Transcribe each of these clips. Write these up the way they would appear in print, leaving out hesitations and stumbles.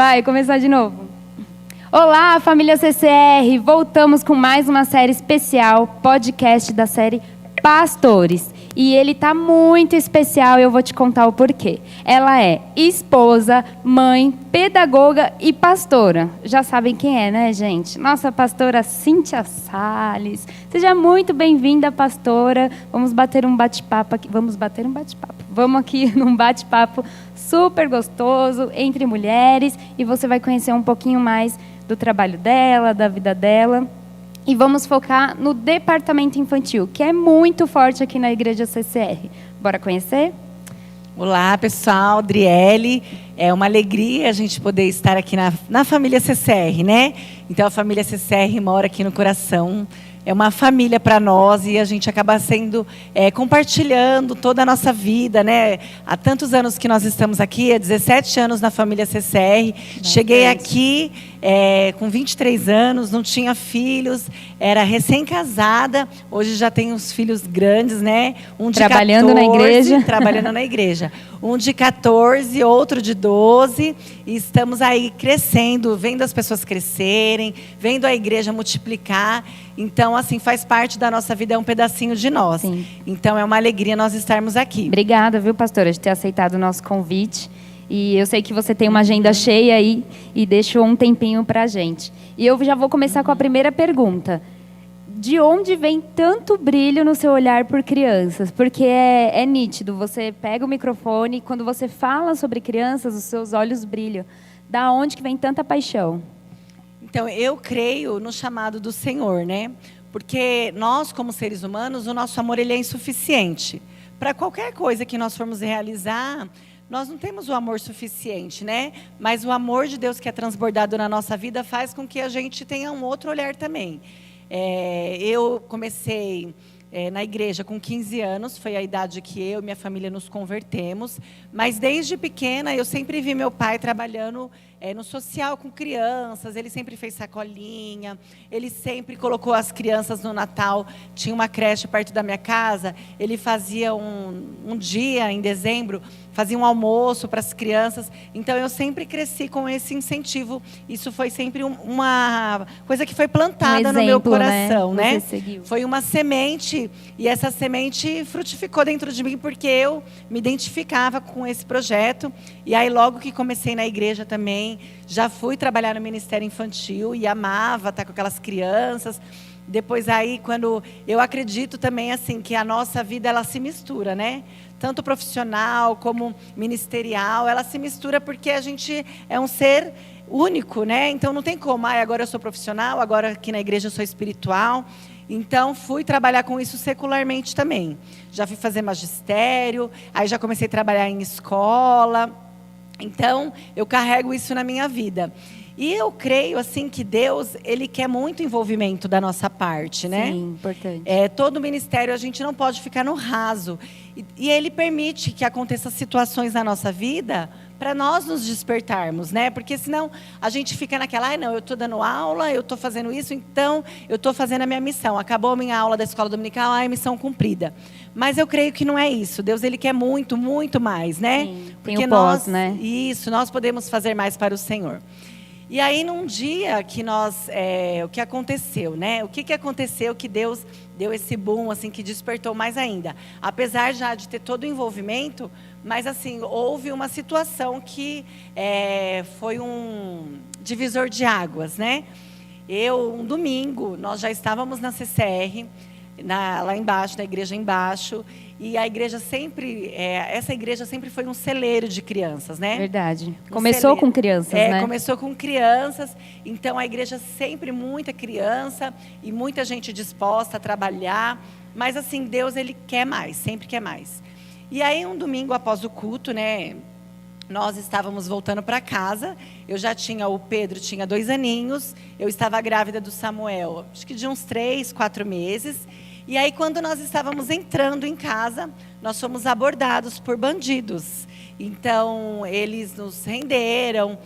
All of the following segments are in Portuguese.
Vai, começar de novo. Olá, família CCR! Voltamos com mais uma série especial, podcast da série Pastores. E ele tá muito especial e eu vou te contar o porquê. Ela é esposa, mãe, pedagoga e pastora. Já sabem quem é, né, gente? Nossa pastora Cíntia Salles. Seja muito bem-vinda, pastora. Vamos bater um bate-papo aqui. Vamos aqui num bate-papo super gostoso entre mulheres e você vai conhecer um pouquinho mais do trabalho dela, da vida dela. E vamos focar no departamento infantil, que é muito forte aqui na Igreja CCR. Bora conhecer? Olá, pessoal, Adriele. É uma alegria a gente poder estar aqui na família CCR, né? Então, a família CCR mora aqui no coração. É uma família para nós e a gente acaba compartilhando toda a nossa vida, né? Há tantos anos que nós estamos aqui, há 17 anos na família CCR. Cheguei aqui com 23 anos, não tinha filhos, era recém-casada. Hoje já tenho uns filhos grandes, né? Um de trabalhando 14, na igreja. Trabalhando na igreja. Um de 14, outro de 12. E estamos aí crescendo, vendo as pessoas crescerem, vendo a igreja multiplicar. Então, assim, faz parte da nossa vida, é um pedacinho de nós. Sim. Então, é uma alegria nós estarmos aqui. Obrigada, viu, pastora, de ter aceitado o nosso convite. E eu sei que você tem uma agenda cheia aí e deixou um tempinho para a gente. E eu já vou começar com a primeira pergunta. De onde vem tanto brilho no seu olhar por crianças? Porque é nítido, você pega o microfone e quando você fala sobre crianças, os seus olhos brilham. Da onde que vem tanta paixão? Então, eu creio no chamado do Senhor, né? Porque nós, como seres humanos, o nosso amor ele é insuficiente. Para qualquer coisa que nós formos realizar, nós não temos o amor suficiente, né? Mas o amor de Deus que é transbordado na nossa vida faz com que a gente tenha um outro olhar também. Eu comecei na igreja com 15 anos, foi a idade que eu e minha família nos convertemos. Mas desde pequena eu sempre vi meu pai trabalhando no social com crianças, ele sempre fez sacolinha, ele sempre colocou as crianças no Natal, tinha uma creche perto da minha casa, ele fazia um dia em dezembro, fazia um almoço para as crianças, então eu sempre cresci com esse incentivo, isso foi sempre uma coisa que foi plantada no meu coração, né? Foi uma semente, e essa semente frutificou dentro de mim, porque eu me identificava com esse projeto, e aí logo que comecei na igreja também, já fui trabalhar no Ministério Infantil e amava estar com aquelas crianças. Depois aí, quando eu acredito também assim que a nossa vida ela se mistura, né? Tanto profissional como ministerial, ela se mistura porque a gente é um ser único, né? Então não tem como, agora eu sou profissional, agora aqui na igreja eu sou espiritual. Então fui trabalhar com isso secularmente também. Já fui fazer magistério, aí já comecei a trabalhar em escola. Então, eu carrego isso na minha vida. E eu creio, assim, que Deus, Ele quer muito envolvimento da nossa parte, né? Sim, importante. Todo ministério, a gente não pode ficar no raso. E Ele permite que aconteçam situações na nossa vida para nós nos despertarmos, né? Porque senão a gente fica naquela, não, eu estou dando aula, eu estou fazendo isso, então eu estou fazendo a minha missão. Acabou a minha aula da escola dominical, missão cumprida. Mas eu creio que não é isso. Deus, Ele quer muito, muito mais, né? Sim, porque nós, né? Isso, nós podemos fazer mais para o Senhor. E aí, num dia que o que aconteceu, né? O que aconteceu que Deus deu esse boom, assim, que despertou mais ainda. Apesar já de ter todo o envolvimento, mas, assim, houve uma situação que foi um divisor de águas, né? Um domingo, nós já estávamos na CCR, lá embaixo, na igreja embaixo, e a igreja sempre, essa igreja sempre foi um celeiro de crianças, né? Verdade. Começou com crianças, né? Começou com crianças, então a igreja sempre muita criança e muita gente disposta a trabalhar, mas assim, Deus, Ele quer mais, sempre quer mais. E aí um domingo após o culto, né, nós estávamos voltando para casa, o Pedro tinha 2 aninhos, eu estava grávida do Samuel, acho que de uns 3, 4 meses, e aí quando nós estávamos entrando em casa, nós fomos abordados por bandidos. Então, eles nos renderam,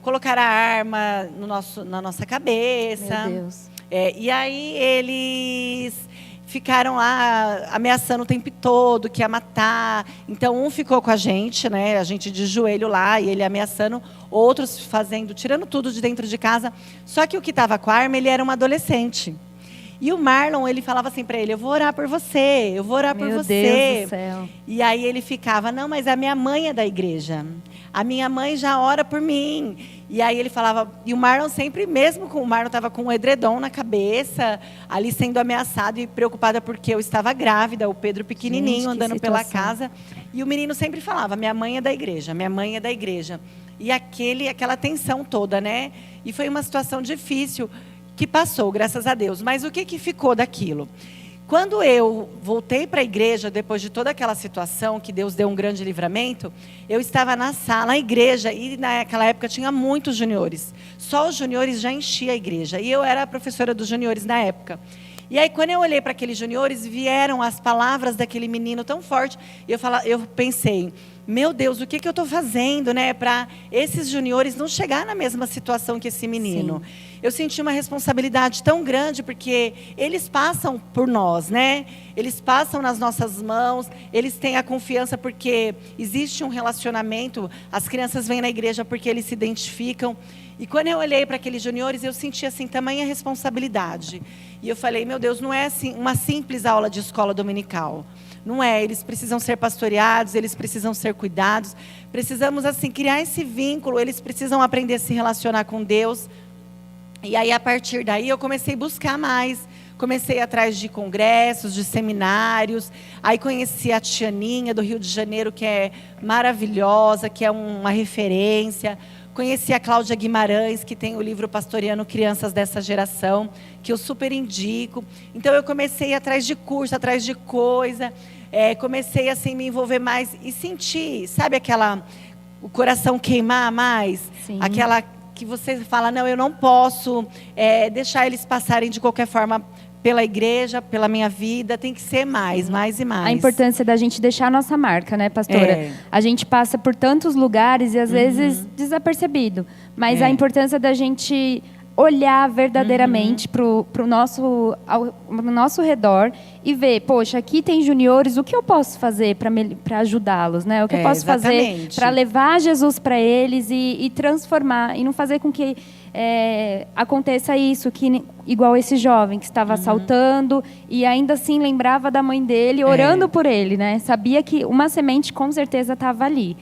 colocaram a arma na nossa cabeça. Meu Deus. E aí eles ficaram lá ameaçando o tempo todo, que ia matar. Então, um ficou com a gente, né? A gente de joelho lá, e ele ameaçando, outros tirando tudo de dentro de casa. Só que o que estava com a arma, ele era um adolescente. E o Marlon, ele falava assim para ele: eu vou orar por você, eu vou orar por você. Meu Deus do céu. E aí ele ficava: não, mas a minha mãe é da igreja. A minha mãe já ora por mim. E aí ele falava, e o Marlon sempre, mesmo com o Marlon estava com um edredom na cabeça, ali sendo ameaçado e preocupada porque eu estava grávida, o Pedro pequenininho, gente, andando pela casa. E o menino sempre falava: minha mãe é da igreja, minha mãe é da igreja. E aquela tensão toda, né? E foi uma situação difícil que passou, graças a Deus. Mas o que ficou daquilo? Quando eu voltei para a igreja, depois de toda aquela situação, que Deus deu um grande livramento, eu estava na sala, na igreja, e naquela época tinha muitos juniores. Só os juniores já enchia a igreja. E eu era a professora dos juniores na época. E aí, quando eu olhei para aqueles juniores, vieram as palavras daquele menino tão forte. E eu pensei: meu Deus, o que eu estou fazendo, né, para esses juniores não chegar na mesma situação que esse menino? Sim. Eu senti uma responsabilidade tão grande, porque eles passam por nós, né? Eles passam nas nossas mãos, eles têm a confiança porque existe um relacionamento. As crianças vêm na igreja porque eles se identificam. E quando eu olhei para aqueles juniores, eu senti assim, tamanha responsabilidade. E eu falei: meu Deus, não é assim uma simples aula de escola dominical. Não é, eles precisam ser pastoreados, eles precisam ser cuidados. Precisamos, assim, criar esse vínculo, eles precisam aprender a se relacionar com Deus. E aí, a partir daí, eu comecei a buscar mais. Comecei atrás de congressos, de seminários. Aí conheci a Tianinha, do Rio de Janeiro, que é maravilhosa, que é uma referência. Conheci a Cláudia Guimarães, que tem o livro Pastoreando Crianças dessa Geração, que eu super indico. Então, eu comecei atrás de curso, atrás de coisa. Comecei, assim, me envolver mais e sentir, sabe, o coração queimar mais? Sim. Aquela que você fala: não, eu não posso deixar eles passarem de qualquer forma pela igreja, pela minha vida, tem que ser mais e mais. A importância da gente deixar a nossa marca, né, pastora? A gente passa por tantos lugares e às vezes desapercebido, mas a importância da gente olhar verdadeiramente para o nosso redor e ver: poxa, aqui tem juniores, o que eu posso fazer para ajudá-los, né? O que eu posso fazer para levar Jesus para eles e transformar, e não fazer com que aconteça isso, que igual esse jovem que estava assaltando e ainda assim lembrava da mãe dele, orando por ele, né? Sabia que uma semente com certeza estava ali.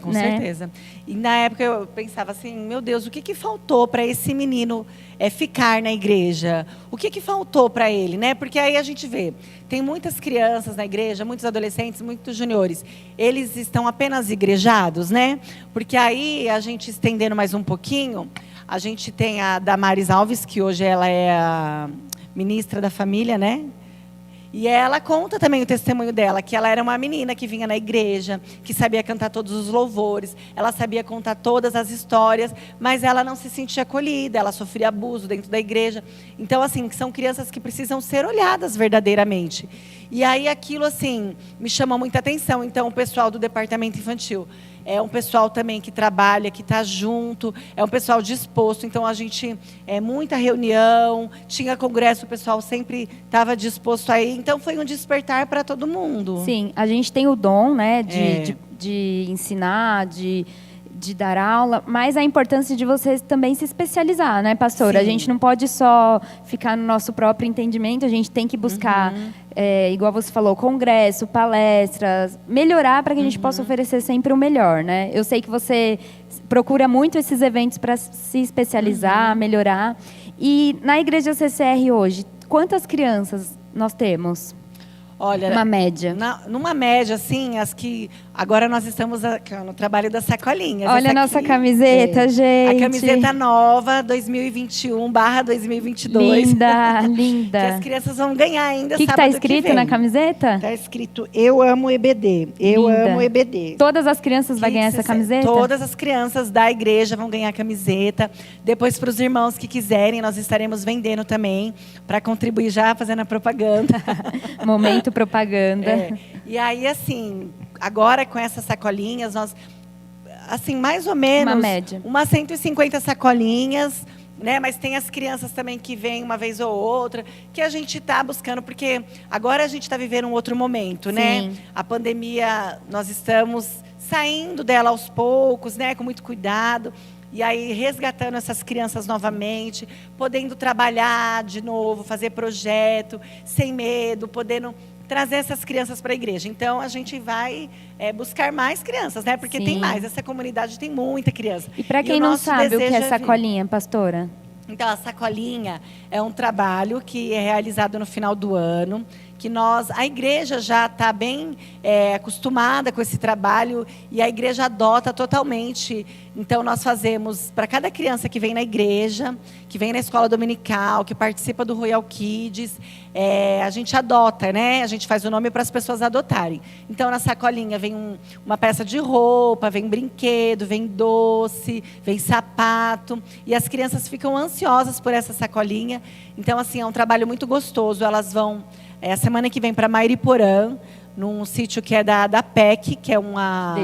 Com certeza. E na época eu pensava assim: meu Deus, o que faltou para esse menino ficar na igreja? O que faltou para ele, né? Porque aí a gente vê, tem muitas crianças na igreja, muitos adolescentes, muitos juniores. Eles estão apenas igrejados, né? Porque aí, a gente estendendo mais um pouquinho, a gente tem a Damares Alves, que hoje ela é a ministra da família, né? E ela conta também o testemunho dela, que ela era uma menina que vinha na igreja, que sabia cantar todos os louvores, ela sabia contar todas as histórias, mas ela não se sentia acolhida, ela sofria abuso dentro da igreja. Então, assim, são crianças que precisam ser olhadas verdadeiramente. E aí aquilo, assim, me chamou muita atenção. Então, o pessoal do departamento infantil é um pessoal também que trabalha, que está junto, é um pessoal disposto. Então, a gente, muita reunião, tinha congresso, o pessoal sempre estava disposto a ir. Então, foi um despertar para todo mundo. Sim, a gente tem o dom, né, de ensinar, de dar aula, mas a importância de você também se especializar, né, pastora? Sim. A gente não pode só ficar no nosso próprio entendimento, a gente tem que buscar, igual você falou, congresso, palestras, melhorar para que a gente possa oferecer sempre o melhor, né? Eu sei que você procura muito esses eventos para se especializar, melhorar. E na Igreja CCR hoje, quantas crianças nós temos? Olha, uma média. Numa média, assim, as que... Agora nós estamos no trabalho das sacolinhas. Olha a nossa camiseta, gente. A camiseta nova, 2021/2022. Linda, linda. Que as crianças vão ganhar ainda sábado que está escrito na camiseta? Está escrito: eu amo EBD. Eu amo EBD. Todas as crianças vão ganhar essa camiseta? Todas as crianças da igreja vão ganhar a camiseta. Depois, para os irmãos que quiserem, nós estaremos vendendo também, para contribuir já, fazendo a propaganda. Momento propaganda. E aí, assim, agora com essas sacolinhas, nós, assim, mais ou menos, uma média, umas 150 sacolinhas, né? Mas tem as crianças também que vêm uma vez ou outra, que a gente está buscando, porque agora a gente está vivendo um outro momento, né? A pandemia, nós estamos saindo dela aos poucos, né? Com muito cuidado. E aí, resgatando essas crianças novamente, podendo trabalhar de novo, fazer projeto, sem medo, podendo trazer essas crianças para a igreja. Então, a gente vai buscar mais crianças, né? Porque tem mais. Essa comunidade tem muita criança. E para quem não sabe o que é sacolinha, pastora? Então, a sacolinha é um trabalho que é realizado no final do ano, que a igreja já está bem acostumada com esse trabalho e a igreja adota totalmente. Então, nós fazemos, para cada criança que vem na igreja, que vem na escola dominical, que participa do Royal Kids, a gente adota, né? A gente faz o nome para as pessoas adotarem. Então, na sacolinha vem uma peça de roupa, vem brinquedo, vem doce, vem sapato. E as crianças ficam ansiosas por essa sacolinha. Então, assim, é um trabalho muito gostoso. Elas vão... a semana que vem para Mairiporã, num sítio que é da PEC, que é uma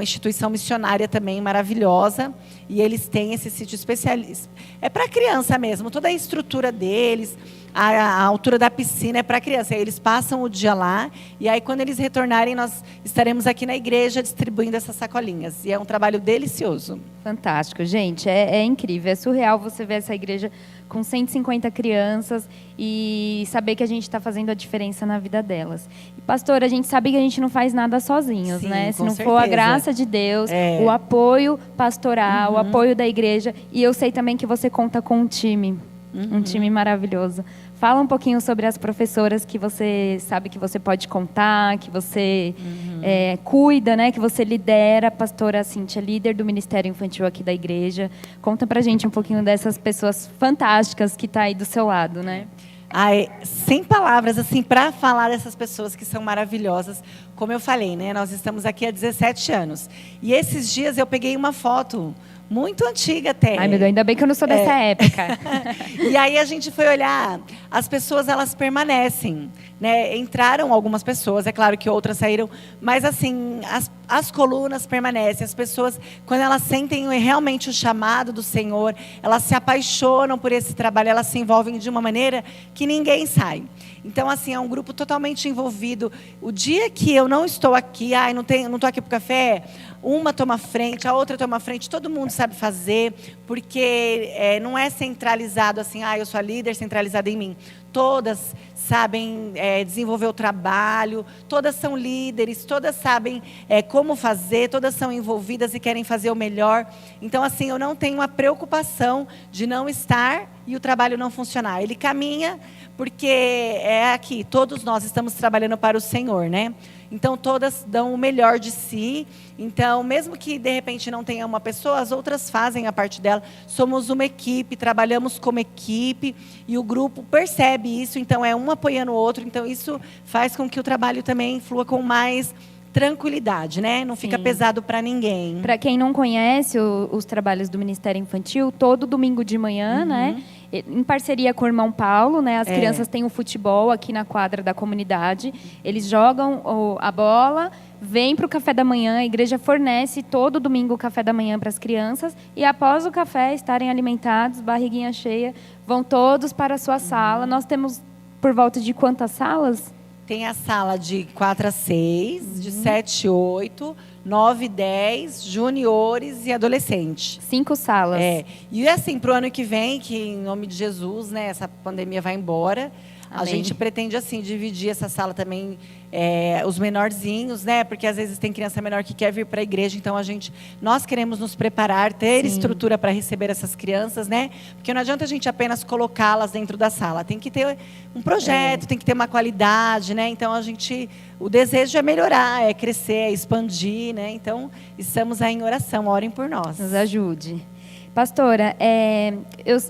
instituição missionária também maravilhosa. E eles têm esse sítio especialista. É para criança mesmo, toda a estrutura deles, a altura da piscina é para criança. Aí eles passam o dia lá, e aí quando eles retornarem, nós estaremos aqui na igreja distribuindo essas sacolinhas. E é um trabalho delicioso. Fantástico, gente. É incrível, é surreal você ver essa igreja com 150 crianças e saber que a gente está fazendo a diferença na vida delas. E, pastor, a gente sabe que a gente não faz nada sozinhos, né? Se não for a graça de Deus, o apoio pastoral, o apoio da igreja. E eu sei também que você conta com um time maravilhoso. Fala um pouquinho sobre as professoras que você sabe que você pode contar, que você cuida, né? Que você lidera. A pastora Cíntia, líder do Ministério Infantil aqui da igreja. Conta pra gente um pouquinho dessas pessoas fantásticas que estão aí do seu lado, né? Sem palavras, assim, para falar dessas pessoas que são maravilhosas. Como eu falei, né? Nós estamos aqui há 17 anos. E esses dias eu peguei uma foto muito antiga até. Ai, meu Deus, ainda bem que eu não sou dessa época. E aí a gente foi olhar, as pessoas, elas permanecem, né? Entraram algumas pessoas, é claro que outras saíram, mas assim, as colunas permanecem. As pessoas, quando elas sentem realmente o chamado do Senhor, elas se apaixonam por esse trabalho, elas se envolvem de uma maneira que ninguém sai. Então, assim, é um grupo totalmente envolvido. O dia que eu não estou aqui, não estou aqui para o café, uma toma frente, a outra toma frente, todo mundo sabe fazer, porque não é centralizado assim, eu sou a líder, centralizada em mim. Todas sabem desenvolver o trabalho, todas são líderes, todas sabem como fazer, todas são envolvidas e querem fazer o melhor. Então, assim, eu não tenho a preocupação de não estar e o trabalho não funcionar. Ele caminha porque aqui, todos nós estamos trabalhando para o Senhor, né? Então, todas dão o melhor de si. Então, mesmo que, de repente, não tenha uma pessoa, as outras fazem a parte dela. Somos uma equipe, trabalhamos como equipe. E o grupo percebe isso. Então, é um apoiando o outro. Então, isso faz com que o trabalho também flua com mais tranquilidade, né? Não fica pesado para ninguém. Para quem não conhece os trabalhos do Ministério Infantil, todo domingo de manhã, né? Em parceria com o irmão Paulo, né? As crianças têm o futebol aqui na quadra da comunidade. Eles jogam a bola, vêm para o café da manhã. A igreja fornece todo domingo o café da manhã para as crianças. E após o café estarem alimentados, barriguinha cheia, vão todos para a sua sala. Nós temos por volta de quantas salas? Tem a sala de 4 a 6, de 7 a 8, 9 e 10, juniores e adolescentes. 5 salas. E assim, para o ano que vem, que em nome de Jesus, né, essa pandemia vai embora, a gente pretende assim dividir essa sala também, os menorzinhos, né? Porque às vezes tem criança menor que quer vir para a igreja, então nós queremos nos preparar, ter estrutura para receber essas crianças, né? Porque não adianta a gente apenas colocá-las dentro da sala, tem que ter um projeto, tem que ter uma qualidade, né? Então o desejo é melhorar, é crescer, é expandir, né? Então estamos aí em oração, orem por nós. Nos ajude. Pastora,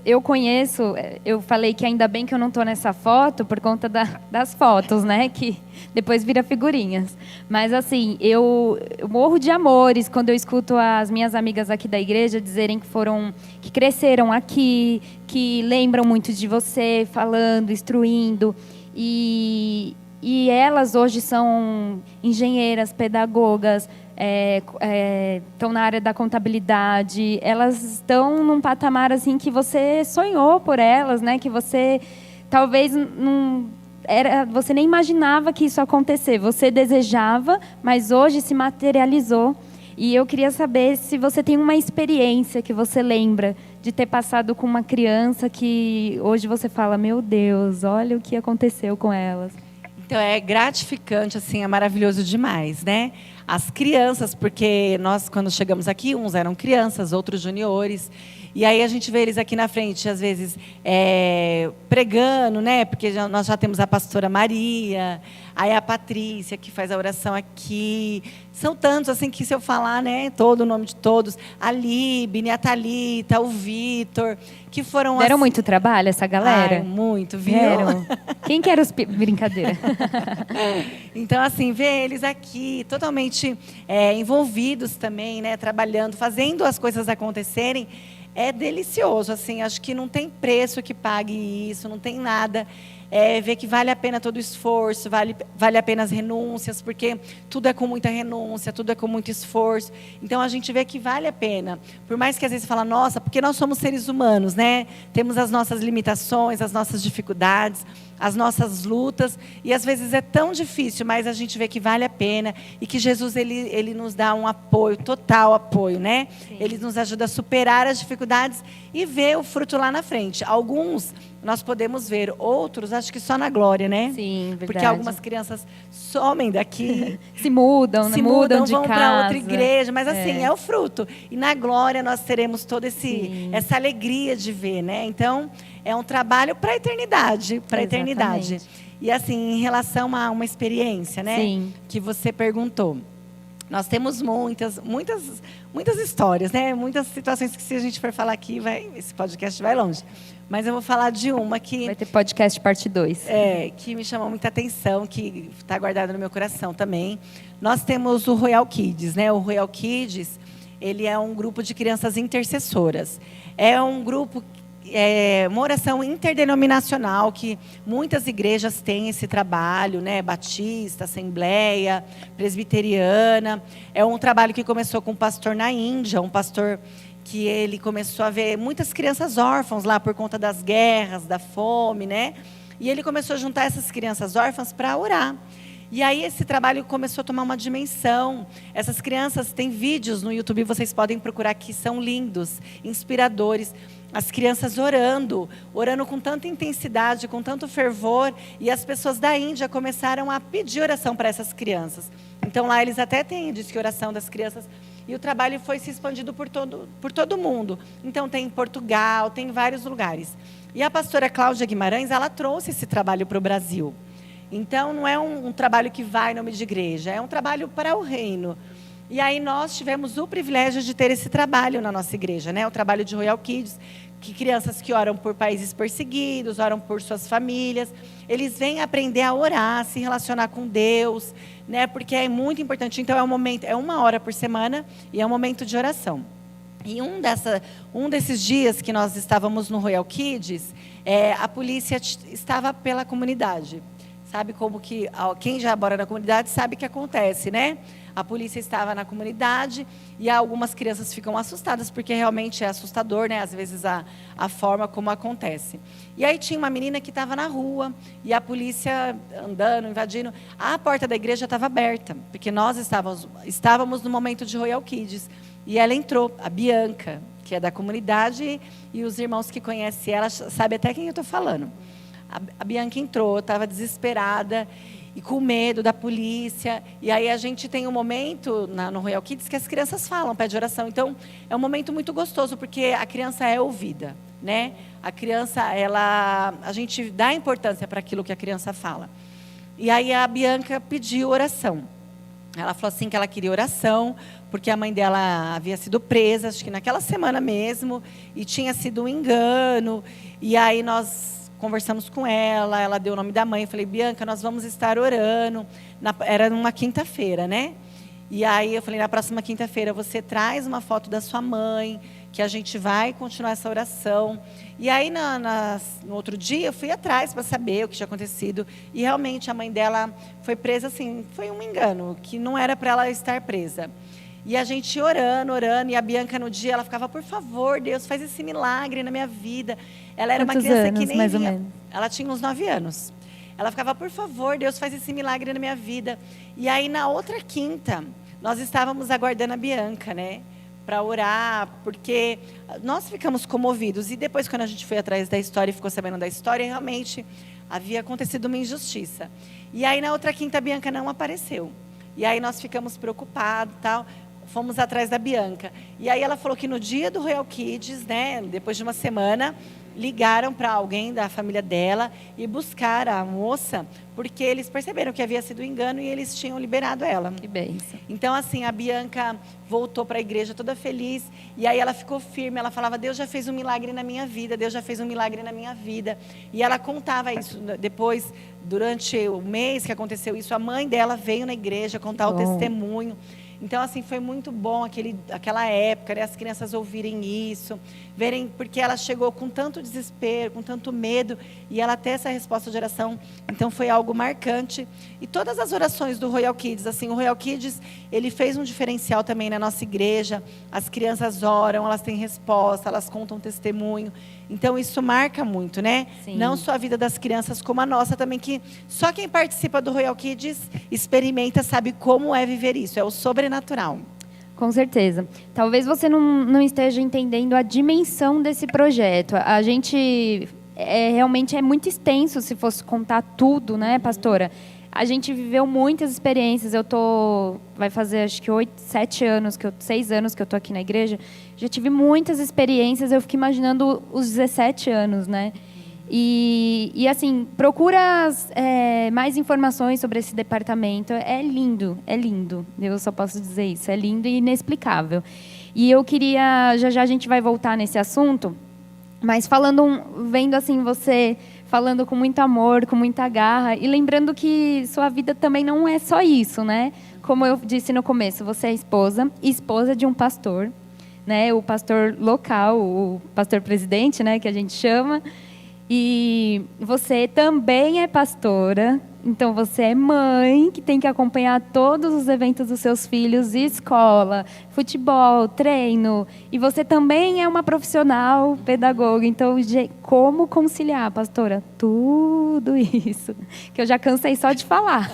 eu conheço, eu falei que ainda bem que eu não estou nessa foto por conta das fotos, né? Que depois vira figurinhas. Mas assim, eu morro de amores quando eu escuto as minhas amigas aqui da igreja dizerem que cresceram aqui, que lembram muito de você, falando, instruindo. E elas hoje são engenheiras, pedagogas, estão na área da contabilidade, elas estão num patamar assim que você sonhou por elas, né? Que você talvez você nem imaginava que isso ia acontecer. Você desejava, mas hoje se materializou. E eu queria saber se você tem uma experiência que você lembra de ter passado com uma criança que hoje você fala, meu Deus, olha o que aconteceu com elas. Então, é gratificante, assim, é maravilhoso demais, né? As crianças, porque nós, quando chegamos aqui, uns eram crianças, outros juniores. E aí a gente vê eles aqui na frente, às vezes, pregando, né? Porque nós já temos a pastora Maria, aí a Patrícia, que faz a oração aqui. São tantos, assim, que se eu falar, né? Todo o nome de todos. A Líbine, a Thalita, o Vitor, que foram... Deram muito trabalho essa galera? Ai, muito, viu? Deram. Quem que era os... Brincadeira. Então, assim, ver eles aqui, totalmente envolvidos também, né? Trabalhando, fazendo as coisas acontecerem, é delicioso, assim, acho que não tem preço que pague isso, não tem nada. Ver que vale a pena todo o esforço, vale a pena as renúncias, porque tudo é com muita renúncia, tudo é com muito esforço. Então, a gente vê que vale a pena. Por mais que às vezes fala, nossa, porque nós somos seres humanos, né? Temos as nossas limitações, as nossas dificuldades, as nossas lutas, e às vezes é tão difícil, mas a gente vê que vale a pena e que Jesus ele nos dá um apoio, total apoio, né? Sim. Ele nos ajuda a superar as dificuldades e ver o fruto lá na frente. Alguns nós podemos ver, outros acho que só na glória, né? Sim, verdade. Porque algumas crianças somem daqui, se mudam, se mudam de vão para outra casa. igreja, mas assim, é o fruto. E na glória nós teremos toda essa alegria de ver, né? Então, é um trabalho para a eternidade, para a eternidade. E assim, em relação a uma experiência, né? Sim. Que você perguntou. Nós temos muitas histórias, né? Muitas situações que, se a gente for falar aqui, esse podcast vai longe. Mas eu vou falar de uma que... Vai ter podcast parte 2. Que me chamou muita atenção, que está guardada no meu coração também. Nós temos o Royal Kids, né? O Royal Kids, ele é um grupo de crianças intercessoras. É um grupo... uma oração interdenominacional, que muitas igrejas têm esse trabalho, né? Batista, Assembleia, Presbiteriana. É um trabalho que começou com um pastor na Índia, um pastor que ele começou a ver muitas crianças órfãs lá por conta das guerras, da fome, né? E ele começou a juntar essas crianças órfãs para orar. E aí esse trabalho começou a tomar uma dimensão. Essas crianças, têm vídeos no YouTube, vocês podem procurar, que são lindos, inspiradores. As crianças orando com tanta intensidade, com tanto fervor, e as pessoas da Índia começaram a pedir oração para essas crianças. Então lá eles até têm disque oração das crianças, e o trabalho foi se expandindo por todo o mundo. Então tem em Portugal, tem em vários lugares. E a pastora Cláudia Guimarães, ela trouxe esse trabalho para o Brasil. Então não é um trabalho que vai em nome de igreja, é um trabalho para o reino. E aí nós tivemos o privilégio de ter esse trabalho na nossa igreja, né? O trabalho de Royal Kids, que crianças que oram por países perseguidos, oram por suas famílias, eles vêm aprender a orar, se relacionar com Deus, né? Porque é muito importante. Então é 1 hora por semana e é um momento de oração. E um desses dias que nós estávamos no Royal Kids, a polícia estava pela comunidade. Sabe como que quem já mora na comunidade sabe o que acontece, né? A polícia estava na comunidade e algumas crianças ficam assustadas, porque realmente é assustador, né? Às vezes a forma como acontece. E aí tinha uma menina que estava na rua e a polícia andando, invadindo. A porta da igreja estava aberta, porque nós estávamos no momento de Royal Kids. E ela entrou, a Bianca, que é da comunidade, e os irmãos que conhecem ela sabem até quem eu estou falando. A Bianca entrou, estava desesperada e com medo da polícia. E aí a gente tem um momento no Royal Kids que as crianças falam, pede oração. Então, é um momento muito gostoso, porque a criança é ouvida, né? A criança, a gente dá importância para aquilo que a criança fala. E aí a Bianca pediu oração. Ela falou assim que ela queria oração, porque a mãe dela havia sido presa, acho que naquela semana mesmo, e tinha sido um engano. E aí nós conversamos com ela, ela deu o nome da mãe. Eu falei, Bianca, nós vamos estar orando. Era numa quinta-feira, né? E aí eu falei, na próxima quinta-feira você traz uma foto da sua mãe, que a gente vai continuar essa oração. E aí no outro dia eu fui atrás para saber o que tinha acontecido. E realmente a mãe dela foi presa, assim, foi um engano, que não era para ela estar presa. E a gente orando, orando. E a Bianca, no dia, ela ficava, por favor, Deus, faz esse milagre na minha vida. Ela era Quantos uma criança anos, que nem mais ou via. menos? Ela tinha uns 9 anos. Ela ficava, por favor, Deus, faz esse milagre na minha vida. E aí, na outra quinta, nós estávamos aguardando a Bianca, né? Para orar, porque nós ficamos comovidos. E depois, quando a gente foi atrás da história e ficou sabendo da história, realmente havia acontecido uma injustiça. E aí, na outra quinta, a Bianca não apareceu. E aí, nós ficamos preocupados e tal. Fomos atrás da Bianca. E aí, ela falou que no dia do Royal Kids, né? Depois de uma semana, ligaram para alguém da família dela e buscaram a moça, porque eles perceberam que havia sido um engano e eles tinham liberado ela. Que bênção. Então, assim, a Bianca voltou para a igreja toda feliz, e aí ela ficou firme, ela falava, Deus já fez um milagre na minha vida, Deus já fez um milagre na minha vida. E ela contava isso depois, durante o mês que aconteceu isso, a mãe dela veio na igreja contar o testemunho. Então, assim, foi muito bom aquela época, né, as crianças ouvirem isso, verem, porque ela chegou com tanto desespero, com tanto medo, e ela ter essa resposta de oração. Então, foi algo marcante. E todas as orações do Royal Kids, assim, o Royal Kids, ele fez um diferencial também na nossa igreja. As crianças oram, elas têm resposta, elas contam testemunho. Então, isso marca muito, né? Sim. Não só a vida das crianças, como a nossa também, que só quem participa do Royal Kids experimenta, sabe como é viver isso. É o sobrenatural. Com certeza. Talvez você não esteja entendendo a dimensão desse projeto. A gente realmente é muito extenso, se fosse contar tudo, né, pastora? A gente viveu muitas experiências. Vai fazer acho que 6 anos que eu tô aqui na igreja. Já tive muitas experiências. Eu fico imaginando os 17 anos, né? E assim, procura mais informações sobre esse departamento. É lindo, é lindo. Eu só posso dizer isso. É lindo e inexplicável. E eu queria, já a gente vai voltar nesse assunto, mas vendo assim você falando com muito amor, com muita garra, e lembrando que sua vida também não é só isso, né? Como eu disse no começo, você é esposa de um pastor, né? O pastor local, o pastor presidente, né? Que a gente chama. E você também é pastora, então você é mãe que tem que acompanhar todos os eventos dos seus filhos, escola, futebol, treino. E você também é uma profissional pedagoga. Então, como conciliar, pastora, tudo isso? Que eu já cansei só de falar.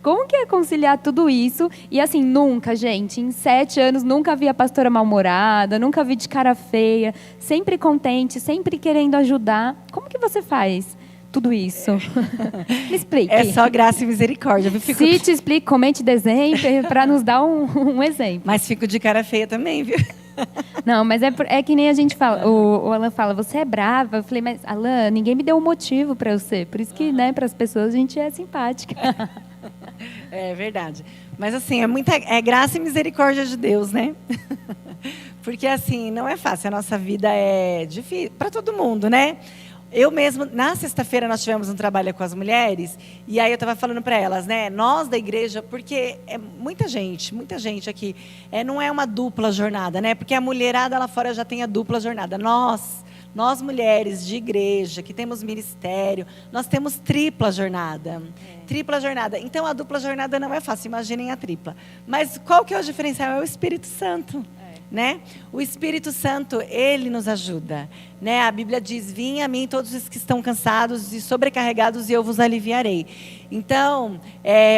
Como que é conciliar tudo isso? E assim, nunca, gente, em 7 anos, nunca vi a pastora mal-humorada, nunca vi de cara feia, sempre contente, sempre querendo ajudar. Como que você faz tudo isso? Me explique. É só graça e misericórdia. Se te explique, comente desenho para nos dar um exemplo. Mas fico de cara feia também, viu? Não, mas é que nem a gente fala, o Alan fala, você é brava. Eu falei, mas Alan, ninguém me deu um motivo para eu ser. Por isso que, né, para as pessoas a gente é simpática. É verdade. Mas assim, é graça e misericórdia de Deus, né? Porque assim, não é fácil. A nossa vida é difícil para todo mundo, né? Eu mesmo, na sexta-feira, nós tivemos um trabalho com as mulheres, e aí eu estava falando para elas, né? Nós da igreja, porque é muita gente aqui, não é uma dupla jornada, né? Porque a mulherada lá fora já tem a dupla jornada. Nós mulheres de igreja, que temos ministério, nós temos tripla jornada. Tripla jornada. Então, a dupla jornada não é fácil, imaginem a tripla. Mas qual que é o diferencial? É o Espírito Santo. Né? O Espírito Santo, ele nos ajuda, né? A Bíblia diz, vinde a mim todos os que estão cansados e sobrecarregados e eu vos aliviarei. Então,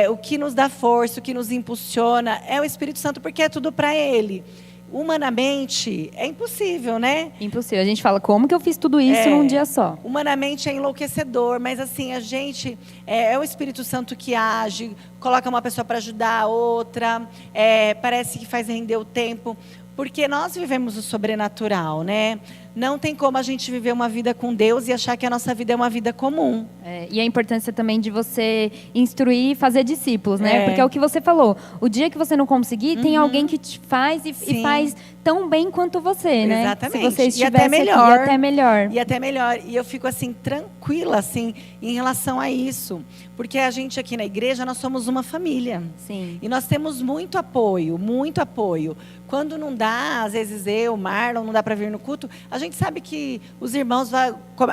o que nos dá força, o que nos impulsiona é o Espírito Santo, porque é tudo para ele. Humanamente, é impossível, né? Impossível. A gente fala, como que eu fiz tudo isso num dia só? Humanamente é enlouquecedor, mas assim, a gente, é o Espírito Santo que age, coloca uma pessoa para ajudar a outra, parece que faz render o tempo. Porque nós vivemos o sobrenatural, né? Não tem como a gente viver uma vida com Deus e achar que a nossa vida é uma vida comum. E a importância também de você instruir e fazer discípulos, né? Porque é o que você falou. O dia que você não conseguir, tem alguém que te faz e faz tão bem quanto você, né? Exatamente. Se você estivesse e até melhor. Aqui, até melhor. E até melhor. E eu fico assim, tranquila, assim, em relação a isso. Porque a gente aqui na igreja, nós somos uma família. Sim. E nós temos muito apoio, muito apoio. Quando não dá, às vezes eu, Marlon, não dá para vir no culto, a gente sabe que os irmãos,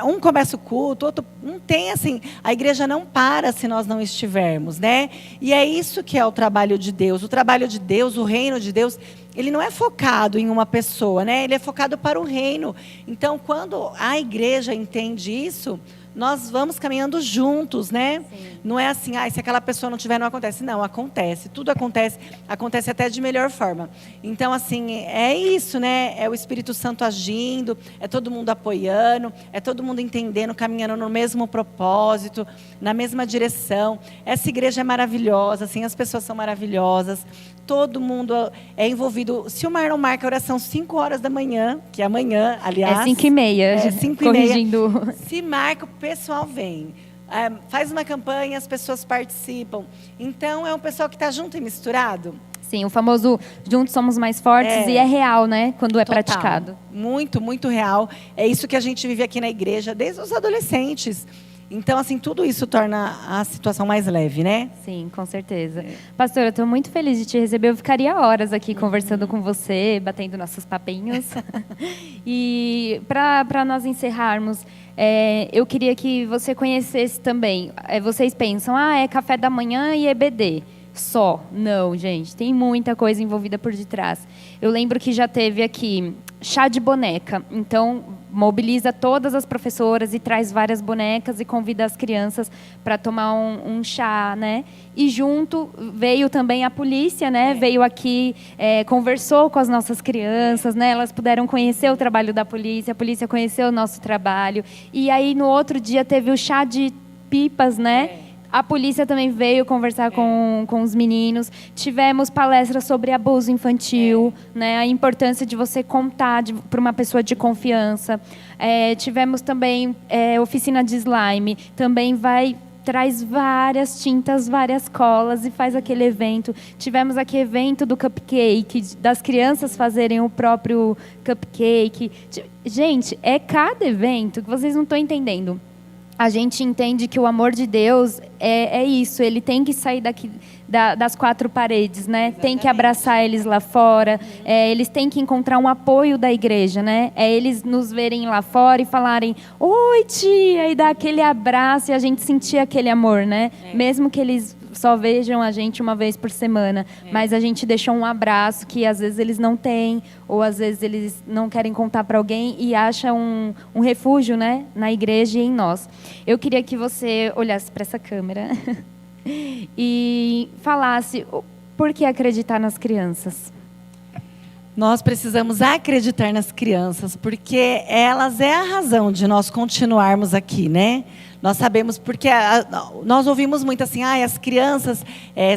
um começa o culto, outro não tem assim, a igreja não para se nós não estivermos, né? E é isso que é o trabalho de Deus. O trabalho de Deus, o reino de Deus, ele não é focado em uma pessoa, né? Ele é focado para o reino. Então, quando a igreja entende isso, nós vamos caminhando juntos, né? Sim. Não é assim, se aquela pessoa não tiver, não acontece. Não, acontece. Tudo acontece. Acontece até de melhor forma. Então, assim, é isso, né? É o Espírito Santo agindo, é todo mundo apoiando, é todo mundo entendendo, caminhando no mesmo propósito, na mesma direção. Essa igreja é maravilhosa, assim, as pessoas são maravilhosas. Todo mundo é envolvido. Se o Marlon marca a oração 5 horas da manhã, que é amanhã, aliás. É 5h30. É 5h30. Corrigindo. Se marca, o pessoal vem. Faz uma campanha, as pessoas participam. Então, é um pessoal que está junto e misturado. Sim, o famoso juntos somos mais fortes e é real, né? Quando é Total. praticado. Muito, muito real. É isso que a gente vive aqui na igreja, desde os adolescentes. Então, assim, tudo isso torna a situação mais leve, né? Sim, com certeza. Pastora, eu estou muito feliz de te receber. Eu ficaria horas aqui conversando com você, batendo nossos papinhos. E para nós encerrarmos, eu queria que você conhecesse também. Vocês pensam, é café da manhã e EBD. Só. Não, gente. Tem muita coisa envolvida por detrás. Eu lembro que já teve aqui chá de boneca. Então, mobiliza todas as professoras e traz várias bonecas e convida as crianças para tomar um chá, né? E junto veio também a polícia, né? Veio aqui, conversou com as nossas crianças, né? Elas puderam conhecer o trabalho da polícia, a polícia conheceu o nosso trabalho. E aí, no outro dia, teve o chá de pipas, né? A polícia também veio conversar com os meninos. Tivemos palestras sobre abuso infantil, né? A importância de você contar para uma pessoa de confiança. Tivemos também oficina de slime. Também traz várias tintas, várias colas e faz aquele evento. Tivemos aqui evento do cupcake, das crianças fazerem o próprio cupcake. Gente, é cada evento que vocês não estão entendendo. A gente entende que o amor de Deus é isso, ele tem que sair daqui das 4 paredes, né? Exatamente. Tem que abraçar eles lá fora, eles têm que encontrar um apoio da igreja, né? Eles nos verem lá fora e falarem, oi tia, e dar aquele abraço e a gente sentir aquele amor, né? Mesmo que eles só vejam a gente uma vez por semana, mas a gente deixou um abraço que às vezes eles não têm, ou às vezes eles não querem contar para alguém e acham um refúgio, né, na igreja e em nós. Eu queria que você olhasse para essa câmera e falasse por que acreditar nas crianças. Nós precisamos acreditar nas crianças, porque elas é a razão de nós continuarmos aqui, né? Nós sabemos, porque nós ouvimos muito assim, as crianças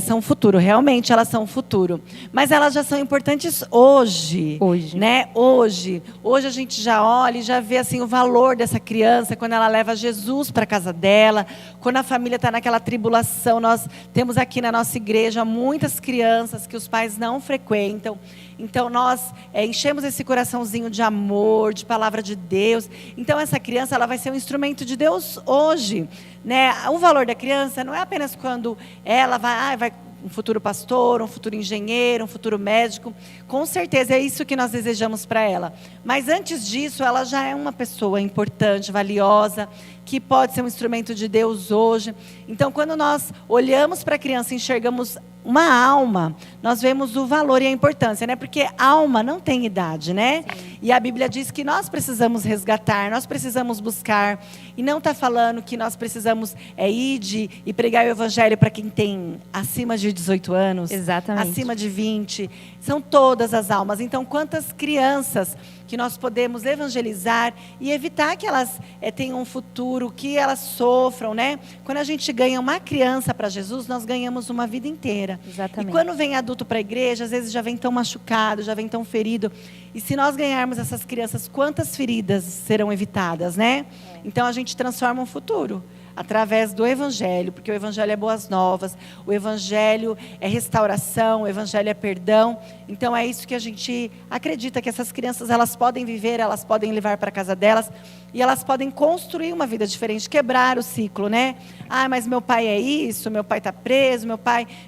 são o futuro. Realmente, elas são o futuro. Mas elas já são importantes hoje. Hoje. Né? Hoje a gente já olha e já vê assim, o valor dessa criança, quando ela leva Jesus para a casa dela, quando a família está naquela tribulação. Nós temos aqui na nossa igreja muitas crianças que os pais não frequentam. Então, nós enchemos esse coraçãozinho de amor, de palavra de Deus. Então, essa criança ela vai ser um instrumento de Deus hoje. Né? O valor da criança não é apenas quando ela vai um futuro pastor, um futuro engenheiro, um futuro médico. Com certeza é isso que nós desejamos para ela. Mas antes disso, ela já é uma pessoa importante, valiosa, que pode ser um instrumento de Deus hoje. Então, quando nós olhamos para a criança e enxergamos uma alma, nós vemos o valor e a importância, né? Porque alma não tem idade, né? Sim. E a Bíblia diz que nós precisamos resgatar, nós precisamos buscar. E não está falando que nós precisamos ir e pregar o evangelho para quem tem acima de 18 anos. Exatamente. Acima de 20. São todas as almas. Então, quantas crianças que nós podemos evangelizar e evitar que elas tenham um futuro, que elas sofram, né? Quando a gente ganha uma criança para Jesus, nós ganhamos uma vida inteira. Exatamente. E quando vem adulto para a igreja, às vezes já vem tão machucado, já vem tão ferido. E se nós ganharmos essas crianças, quantas feridas serão evitadas, né? Então a gente transforma um futuro. através do Evangelho, porque o Evangelho é boas novas, o Evangelho é restauração, o Evangelho é perdão. Então é isso que a gente acredita, que essas crianças elas podem viver, elas podem levar para a casa delas e elas podem construir uma vida diferente, quebrar o ciclo, né? Ah, mas meu pai é isso, meu pai está preso,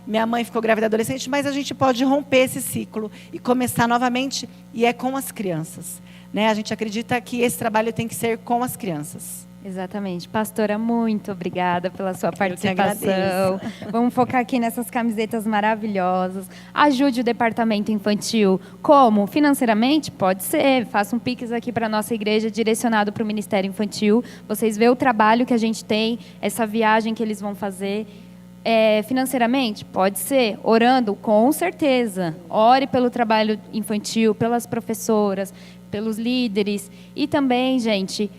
minha mãe ficou grávida adolescente, mas a gente pode romper esse ciclo e começar novamente, e é com as crianças, né? A gente acredita que esse trabalho tem que ser com as crianças. Exatamente. Pastora, muito obrigada pela sua participação. Eu que agradeço. Vamos focar aqui nessas camisetas maravilhosas. Ajude o departamento infantil. Como? Financeiramente? Pode ser. Faça um Pix aqui para a nossa igreja, direcionado para o Ministério Infantil. Vocês veem o trabalho que a gente tem, essa viagem que eles vão fazer. Financeiramente? Pode ser. Orando? Com certeza. Ore pelo trabalho infantil, pelas professoras, pelos líderes. E também, gente...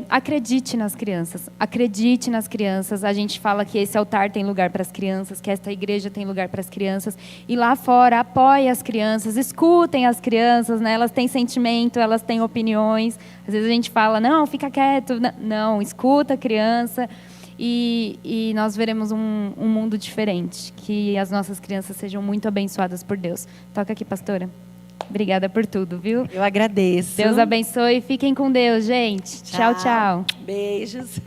acredite nas crianças. Acredite nas crianças. A gente fala que esse altar tem lugar para as crianças, que esta igreja tem lugar para as crianças. E lá fora, apoie as crianças, escutem as crianças, né? Elas têm sentimento, elas têm opiniões. Às vezes a gente fala, não, fica quieto. Não, escuta a criança. E nós veremos um mundo diferente. Que as nossas crianças sejam muito abençoadas por Deus. Toca aqui, pastora. Obrigada por tudo, viu? Eu agradeço. Deus abençoe. Fiquem com Deus, gente. Tchau, tchau. Beijos.